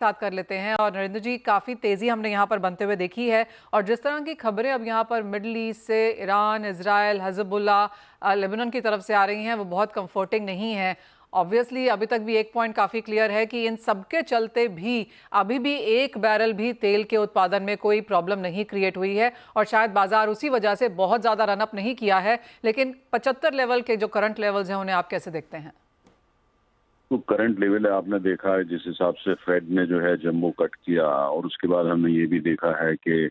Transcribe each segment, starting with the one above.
साथ कर लेते हैं। और नरेंद्र जी, काफ़ी तेज़ी हमने यहाँ पर बनते हुए देखी है और जिस तरह की खबरें अब यहाँ पर मिडल ईस्ट से, ईरान, इजराइल, हिजबुल्लाह, लेबनान की तरफ से आ रही हैं, वो बहुत कंफर्टिंग नहीं है। ऑब्वियसली अभी तक भी एक पॉइंट काफ़ी क्लियर है कि इन सबके चलते भी अभी भी एक बैरल भी तेल के उत्पादन में कोई प्रॉब्लम नहीं क्रिएट हुई है और शायद बाजार उसी वजह से बहुत ज़्यादा रनअप नहीं किया है। लेकिन 75 लेवल के जो करंट लेवल्स हैं उन्हें आप कैसे देखते हैं? तो करंट लेवल है, आपने देखा है जिस हिसाब से फेड ने जो है जम्बो कट किया, और उसके बाद हमने ये भी देखा है कि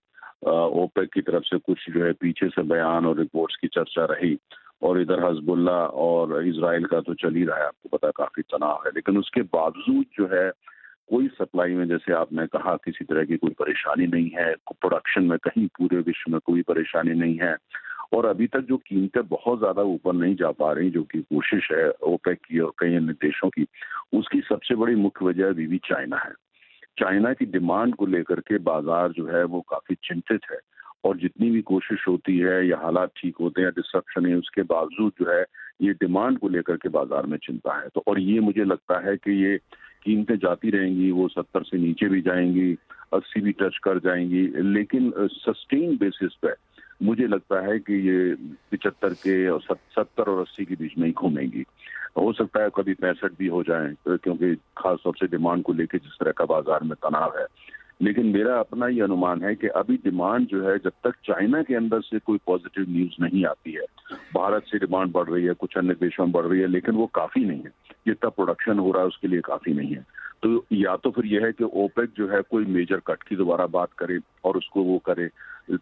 ओपेक की तरफ से कुछ जो है पीछे से बयान और रिपोर्ट्स की चर्चा रही, और इधर हिजबुल्ला और इजराइल का तो चल ही रहा है, आपको पता काफी तनाव है। लेकिन उसके बावजूद जो है कोई सप्लाई में, जैसे आपने कहा, किसी तरह की कोई परेशानी नहीं है। प्रोडक्शन में कहीं पूरे विश्व में कोई परेशानी नहीं है, और अभी तक जो कीमतें बहुत ज्यादा ऊपर नहीं जा पा रही, जो कि कोशिश है ओपेक की और कई अन्य देशों की, उसकी सबसे बड़ी मुख्य वजह भी चाइना है। चाइना की डिमांड को लेकर के बाजार जो है वो काफी चिंतित है, और जितनी भी कोशिश होती है या हालात ठीक होते हैं, डिस्ट्रप्शन है, उसके बावजूद जो है ये डिमांड को लेकर के बाजार में चिंता है। तो और ये मुझे लगता है कि ये कीमतें जाती रहेंगी, वो 70 से नीचे भी जाएंगी, 80 भी टच कर जाएंगी, लेकिन सस्टेन बेसिस पे मुझे लगता है कि ये 75 के और 70 और 80 के बीच में ही घूमेंगी। हो सकता है कभी 65 भी हो जाए, क्योंकि खास तौर से डिमांड को लेकर जिस तरह का बाजार में तनाव है। लेकिन मेरा अपना ये अनुमान है कि अभी डिमांड जो है, जब तक चाइना के अंदर से कोई पॉजिटिव न्यूज नहीं आती है, भारत से डिमांड बढ़ रही है, कुछ अन्य देशों में बढ़ रही है, लेकिन वो काफी नहीं है। जितना प्रोडक्शन हो रहा है उसके लिए काफी नहीं है। तो या तो फिर यह है कि ओपेक जो है कोई मेजर कट की दोबारा बात करे और उसको वो करे,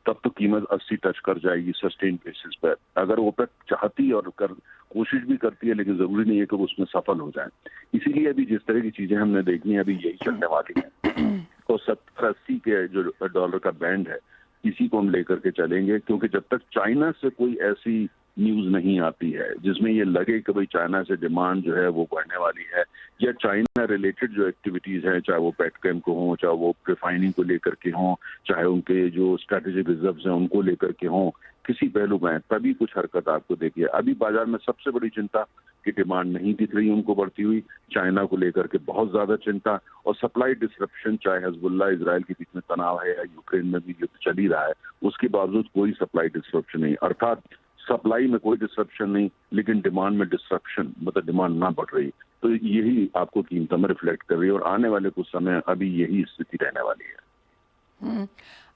तब तो कीमत 80 टच कर जाएगी सस्टेन बेसिस पर। अगर ओपेक चाहती और कोशिश भी करती है, लेकिन जरूरी नहीं है कि वो उसमें सफल हो जाए। इसीलिए अभी जिस तरह की चीजें हमने देखी हैं, अभी यही चलने वाली है। तो 70-80 के जो डॉलर का बैंड है, इसी को हम लेकर के चलेंगे, क्योंकि जब तक चाइना से कोई ऐसी न्यूज नहीं आती है जिसमें ये लगे कि भाई चाइना से डिमांड जो है वो बढ़ने वाली है, या चाइना रिलेटेड जो एक्टिविटीज हैं, चाहे वो पेटकेम को हों, चाहे वो रिफाइनिंग को लेकर के हों, चाहे उनके जो स्ट्रेटेजिक रिजर्व्स हैं उनको लेकर के हों, किसी पहलू में तभी कुछ हरकत आपको देखिए। अभी बाजार में सबसे बड़ी चिंता की डिमांड नहीं दिख रही उनको बढ़ती हुई, चाइना को लेकर के बहुत ज्यादा चिंता, और सप्लाई डिसरप्शन, चाहे हिजबुल्ला इजराइल के बीच में तनाव है या यूक्रेन में भी युद्ध चल ही रहा है, उसके बावजूद कोई सप्लाई डिसरप्शन नहीं। अर्थात सप्लाई में कोई डिसरप्शन नहीं, लेकिन डिमांड में डिसरप्शन, मतलब डिमांड ना बढ़ रही। तो यही आपको कीमतों में रिफ्लेक्ट कर रही है, और आने वाले कुछ समय अभी यही स्थिति रहने वाली है।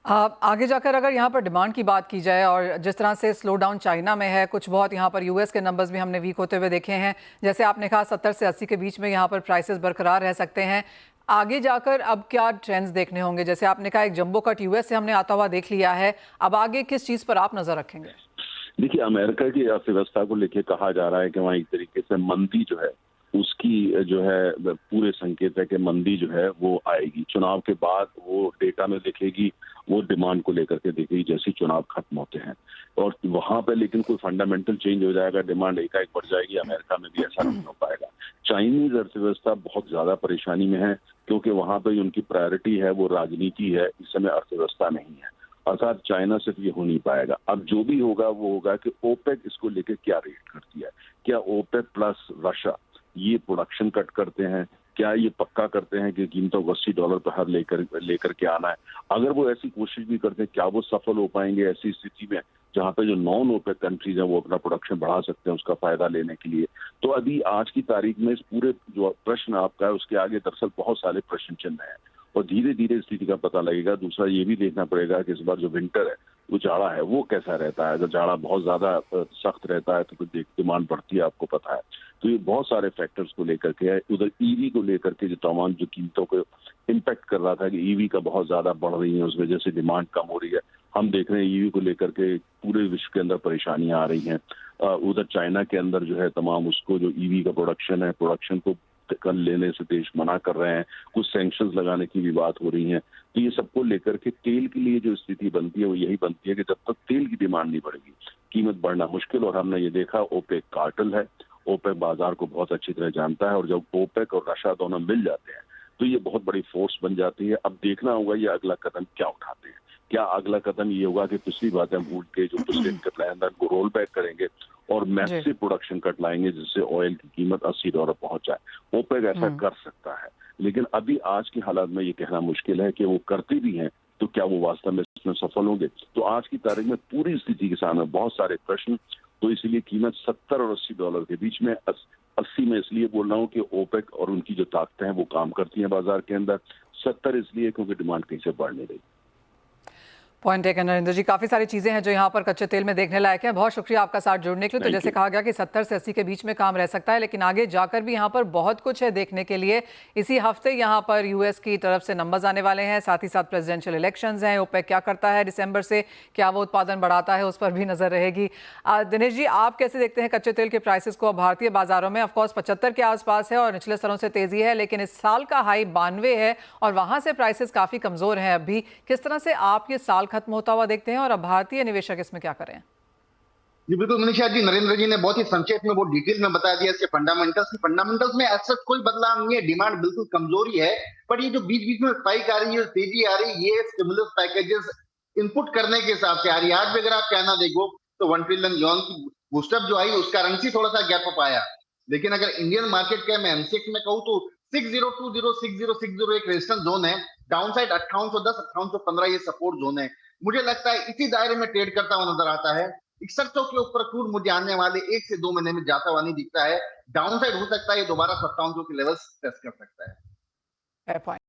आगे जाकर अगर यहाँ पर डिमांड की बात की जाए और जिस तरह से स्लो डाउन चाइना में है, कुछ बहुत यहाँ पर यूएस के नंबर्स भी हमने वीक होते हुए देखे हैं। जैसे आपने कहा 70 से 80 के बीच में यहाँ पर प्राइसेस बरकरार रह सकते हैं। आगे जाकर अब क्या ट्रेंड्स देखने होंगे? जैसे आपने कहा एक जंबो कट यूएस से हमने आता हुआ देख लिया है, अब आगे किस चीज़ पर आप नजर रखेंगे? देखिए, अमेरिका की अर्थव्यवस्था को लेकर कहा जा रहा है कि वहाँ एक तरीके से मंदी जो है उसकी जो है पूरे संकेत है कि मंदी जो है वो आएगी। चुनाव के बाद वो डेटा में दिखेगी, वो डिमांड को लेकर के दिखेगी जैसे चुनाव खत्म होते हैं, और वहां पे लेकिन कोई फंडामेंटल चेंज हो जाएगा, डिमांड एकाएक बढ़ जाएगी, अमेरिका में भी ऐसा नहीं हो पाएगा। चाइनीज अर्थव्यवस्था बहुत ज्यादा परेशानी में है, क्योंकि वहां पे उनकी प्रायोरिटी है वो राजनीति है, इस समय अर्थव्यवस्था नहीं है। अर्थात चाइना से तो ये हो नहीं पाएगा। अब जो भी होगा वो होगा कि ओपेक इसको लेकर क्या रेट करती है। क्या ओपेक प्लस रशिया ये प्रोडक्शन कट करते हैं? क्या ये पक्का करते हैं कि कीमतों को $80 पर हर लेकर के आना है? अगर वो ऐसी कोशिश भी करते हैं, क्या वो सफल हो पाएंगे ऐसी स्थिति में जहां पे जो नॉन ओपेक कंट्रीज हैं वो अपना प्रोडक्शन बढ़ा सकते हैं उसका फायदा लेने के लिए? तो अभी आज की तारीख में इस पूरे जो प्रश्न आपका है उसके आगे दरअसल बहुत सारे प्रश्न चिन्ह हैं, और धीरे धीरे स्थिति का पता लगेगा। दूसरा ये भी देखना पड़ेगा कि इस बार जो विंटर है, वो जाड़ा है, वो कैसा रहता है। अगर जाड़ा बहुत ज्यादा सख्त रहता है तो फिर डिमांड बढ़ती है, आपको पता है। तो ये बहुत सारे फैक्टर्स को लेकर के है। उधर ईवी को लेकर के जो तमाम जो कीमतों को इम्पैक्ट कर रहा था कि ईवी का बहुत ज्यादा बढ़ रही है, उस वजह से डिमांड कम हो रही है। हम देख रहे हैं ईवी को लेकर के पूरे विश्व के अंदर परेशानियां आ रही हैं। उधर चाइना के अंदर जो है तमाम उसको जो ईवी का प्रोडक्शन है, प्रोडक्शन को कर लेने से देश मना कर रहे हैं, कुछ सैंक्शंस लगाने की भी बात हो रही है। तो ये सबको लेकर के तेल के लिए जो स्थिति बनती है वो यही बनती है कि जब तक तेल की डिमांड नहीं बढ़ेगी, कीमत बढ़ना मुश्किल। और हमने ये देखा, ओपेक कार्टेल है, ओपेक बाजार को बहुत अच्छी तरह जानता है, और जब ओपेक और रशिया दोनों मिल जाते हैं तो ये बहुत बड़ी फोर्स बन जाती है। अब देखना होगा ये अगला कदम क्या उठाते हैं। क्या अगला कदम ये होगा कि पिछली बातें भूल के जो पिछले इनके प्लान था उनको रोल बैक करेंगे और मैसिव प्रोडक्शन कट लाएंगे जिससे ऑयल की कीमत $80 पहुंच जाए? ओपेक ऐसा कर सकता है, लेकिन अभी आज के हालात में ये कहना मुश्किल है कि वो करते भी हैं तो क्या वो वास्तव में इसमें सफल होंगे। तो आज की तारीख में पूरी स्थिति के सामने बहुत सारे प्रश्न, तो इसलिए कीमत $70 और $80 के बीच में, 80 में इसलिए बोल रहा हूँ कि ओपेक और उनकी जो ताकतें हैं वो काम करती हैं बाजार के अंदर, 70 इसलिए क्योंकि डिमांड कहीं से बढ़ नहीं रही। पॉइंट टेकन नरेंद्र जी, काफ़ी सारी चीज़ें हैं जो यहाँ पर कच्चे तेल में देखने लायक है। बहुत शुक्रिया आपका साथ जुड़ने के लिए। तो जैसे कहा गया कि 70 से 80 के बीच में काम रह सकता है, लेकिन आगे जाकर भी यहाँ पर बहुत कुछ है देखने के लिए। इसी हफ्ते यहाँ पर यूएस की तरफ से नंबर्स आने वाले हैं, साथ ही साथ प्रेसिडेंशियल इलेक्शंस हैं। ओपेक क्या करता है दिसंबर से, क्या वो उत्पादन बढ़ाता है, उस पर भी नजर रहेगी। दिनेश जी, आप कैसे देखते हैं कच्चे तेल के प्राइसेस को अब भारतीय बाजारों में? ऑफकोर्स 75 के आसपास है और निचले स्तरों से तेजी है, लेकिन इस साल का हाई 92 है और वहां से प्राइसेस काफी कमजोर हैं अभी। किस तरह से आप ये साल खत्म होता हुआ देखते हैं और अब भारतीय निवेशक इसमें क्या करें? जी बिल्कुल मनीषा जी, नरेंद्र जी ने बहुत ही संक्षेप में, बहुत डिटेल में बता दिया इसके फंडामेंटल्स में ऐसा कोई बदलाव नहीं है, डिमांड बिल्कुल कमजोरी है। पर ये जो बीच बीच में स्पाइक आ रही है, तेजी आ रही है, ये स्टिमुलस पैकेजेस इनपुट करने के हिसाब से आ रही है। आज भी अगर आप कहना देखो तो 1 ट्रिलियन युआन की बूस्टअप जो आई, उसका करेंसी थोड़ा सा गैप अप आया। लेकिन अगर इंडियन मार्केट के मैं एमसीएक्स में कहूँ तो 6020 6060 एक रेजिस्टेंस जोन है, डाउनसाइड 5810 5815 ये सपोर्ट जोन है। मुझे लगता है इसी दायरे में ट्रेड करता हुआ नजर आता है। 6100 के ऊपर क्रूड मुझे आने वाले 1 से 2 महीने में जाता हुआ नहीं दिखता है। डाउनसाइड हो सकता है, ये दोबारा 5700 के लेवल्स टेस्ट कर सकता है। Fair point.